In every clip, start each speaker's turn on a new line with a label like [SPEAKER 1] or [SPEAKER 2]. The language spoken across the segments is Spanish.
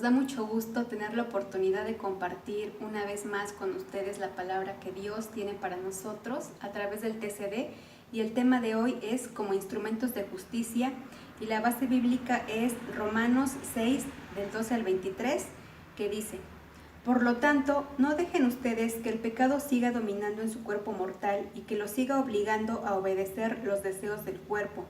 [SPEAKER 1] Nos da mucho gusto tener la oportunidad de compartir una vez más con ustedes la palabra que Dios tiene para nosotros a través del TCD, y el tema de hoy es como instrumentos de justicia, y la base bíblica es Romanos 6 del 12 al 23, que dice: por lo tanto, no dejen ustedes que el pecado siga dominando en su cuerpo mortal y que lo siga obligando a obedecer los deseos del cuerpo.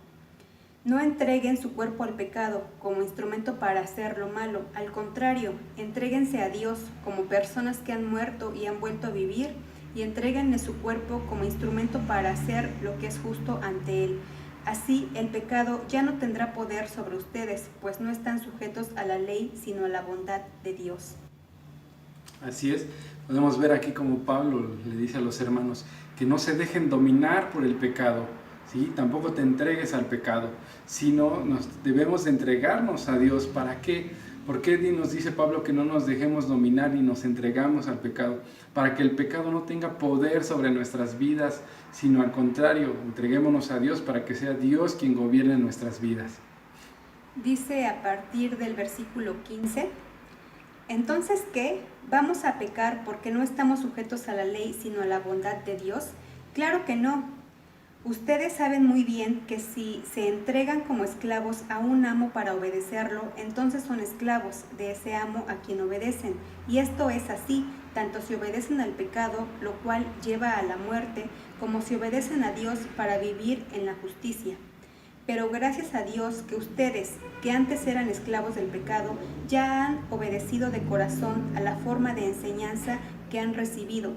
[SPEAKER 1] No entreguen su cuerpo al pecado como instrumento para hacer lo malo. Al contrario, entréguense a Dios como personas que han muerto y han vuelto a vivir, y entréguenle su cuerpo como instrumento para hacer lo que es justo ante Él. Así, el pecado ya no tendrá poder sobre ustedes, pues no están sujetos a la ley, sino a la bondad de Dios.
[SPEAKER 2] Así es, podemos ver aquí como Pablo le dice a los hermanos que no se dejen dominar por el pecado, ¿sí? Tampoco te entregues al pecado, sino debemos de entregarnos a Dios. ¿Para qué? ¿Por qué nos dice Pablo que no nos dejemos dominar y nos entregamos al pecado? Para que el pecado no tenga poder sobre nuestras vidas, sino al contrario, entreguémonos a Dios para que sea Dios quien gobierne nuestras vidas.
[SPEAKER 1] Dice a partir del versículo 15: ¿entonces qué? ¿Vamos a pecar porque no estamos sujetos a la ley, sino a la bondad de Dios? Claro que no. Ustedes saben muy bien que si se entregan como esclavos a un amo para obedecerlo, entonces son esclavos de ese amo a quien obedecen. Y esto es así, tanto si obedecen al pecado, lo cual lleva a la muerte, como si obedecen a Dios para vivir en la justicia. Pero gracias a Dios que ustedes, que antes eran esclavos del pecado, ya han obedecido de corazón a la forma de enseñanza que han recibido.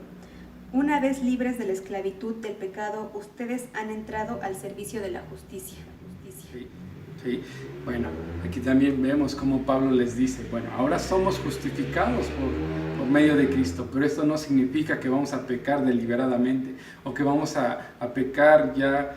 [SPEAKER 1] Una vez libres de la esclavitud del pecado, ustedes han entrado al servicio de la justicia.
[SPEAKER 2] Sí. Bueno, aquí también vemos cómo Pablo les dice, bueno, ahora somos justificados por medio de Cristo, pero esto no significa que vamos a pecar deliberadamente o que vamos a pecar ya,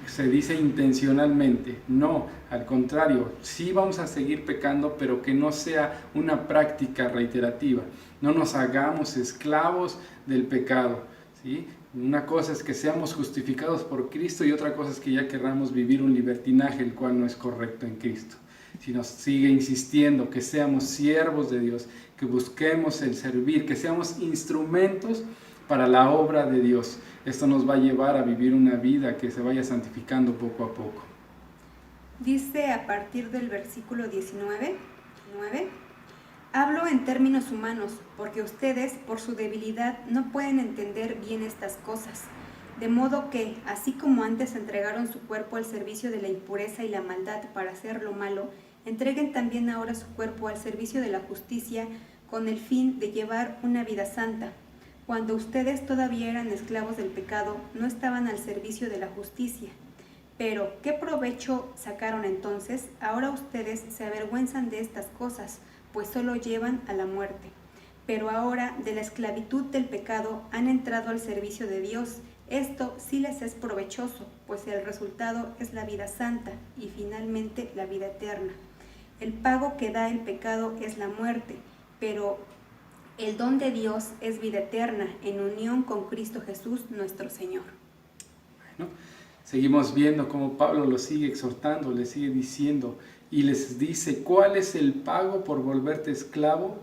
[SPEAKER 2] se dice intencionalmente. No, al contrario, sí vamos a seguir pecando, pero que no sea una práctica reiterativa. No nos hagamos esclavos del pecado, ¿sí? Una cosa es que seamos justificados por Cristo y otra cosa es que ya querramos vivir un libertinaje, el cual no es correcto en Cristo. Si nos sigue insistiendo que seamos siervos de Dios, que busquemos el servir, que seamos instrumentos para la obra de Dios. Esto nos va a llevar a vivir una vida que se vaya santificando poco a poco.
[SPEAKER 1] Dice a partir del versículo 19, hablo en términos humanos, porque ustedes, por su debilidad, no pueden entender bien estas cosas. De modo que, así como antes entregaron su cuerpo al servicio de la impureza y la maldad para hacer lo malo, entreguen también ahora su cuerpo al servicio de la justicia, con el fin de llevar una vida santa. Cuando ustedes todavía eran esclavos del pecado, no estaban al servicio de la justicia. Pero, ¿qué provecho sacaron entonces? Ahora ustedes se avergüenzan de estas cosas, pues solo llevan a la muerte. Pero ahora, de la esclavitud del pecado, han entrado al servicio de Dios. Esto sí les es provechoso, pues el resultado es la vida santa y finalmente la vida eterna. El pago que da el pecado es la muerte, pero el don de Dios es vida eterna en unión con Cristo Jesús nuestro Señor.
[SPEAKER 2] Bueno, seguimos viendo cómo Pablo los sigue exhortando, les sigue diciendo y les dice: ¿cuál es el pago por volverte esclavo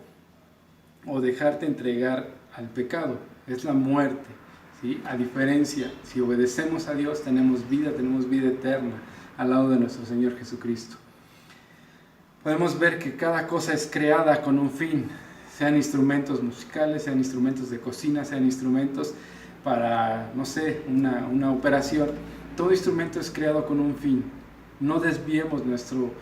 [SPEAKER 2] o dejarte entregar al pecado? Es la muerte, ¿sí? A diferencia, si obedecemos a Dios tenemos vida eterna al lado de nuestro Señor Jesucristo. Podemos ver que cada cosa es creada con un fin, sean instrumentos musicales, sean instrumentos de cocina, sean instrumentos para, no sé, una operación. Todo instrumento es creado con un fin. No desviemos nuestro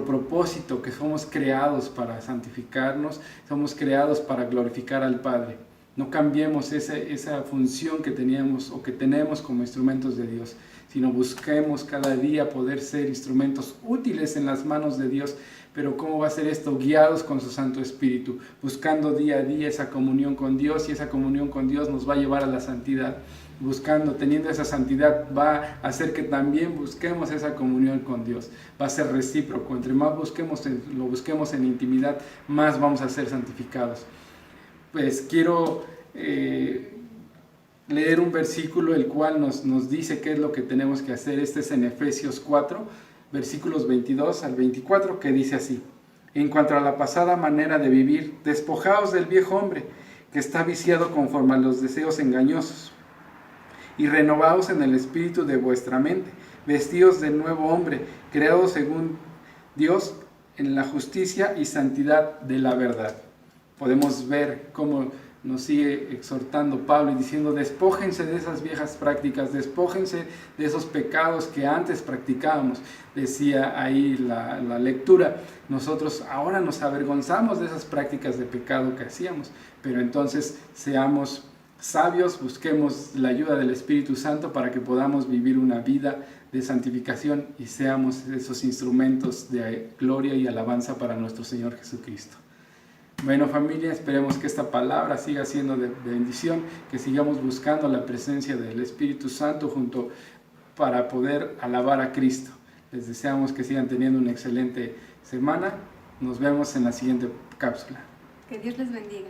[SPEAKER 2] propósito, que somos creados para santificarnos, somos creados para glorificar al Padre. No cambiemos esa función que teníamos o que tenemos como instrumentos de Dios, sino busquemos cada día poder ser instrumentos útiles en las manos de Dios. Pero ¿cómo va a ser esto? Guiados con su Santo Espíritu, buscando día a día esa comunión con Dios, y esa comunión con Dios nos va a llevar a la santidad. Teniendo esa santidad va a hacer que también busquemos esa comunión con Dios. Va a ser recíproco. Entre más lo busquemos en intimidad, más vamos a ser santificados. Pues quiero leer un versículo el cual nos dice qué es lo que tenemos que hacer. Este es en Efesios 4, versículos 22 al 24, que dice así: en cuanto a la pasada manera de vivir, despojaos del viejo hombre, que está viciado conforme a los deseos engañosos, y renovaos en el espíritu de vuestra mente, vestíos del nuevo hombre, creado según Dios en la justicia y santidad de la verdad. Podemos ver cómo nos sigue exhortando Pablo y diciendo: despójense de esas viejas prácticas, despójense de esos pecados que antes practicábamos. Decía ahí la lectura, nosotros ahora nos avergonzamos de esas prácticas de pecado que hacíamos, pero entonces seamos sabios, busquemos la ayuda del Espíritu Santo para que podamos vivir una vida de santificación y seamos esos instrumentos de gloria y alabanza para nuestro Señor Jesucristo. Bueno, familia, esperemos que esta palabra siga siendo de bendición, que sigamos buscando la presencia del Espíritu Santo para poder alabar a Cristo. Les deseamos que sigan teniendo una excelente semana. Nos vemos en la siguiente cápsula.
[SPEAKER 1] Que Dios les bendiga.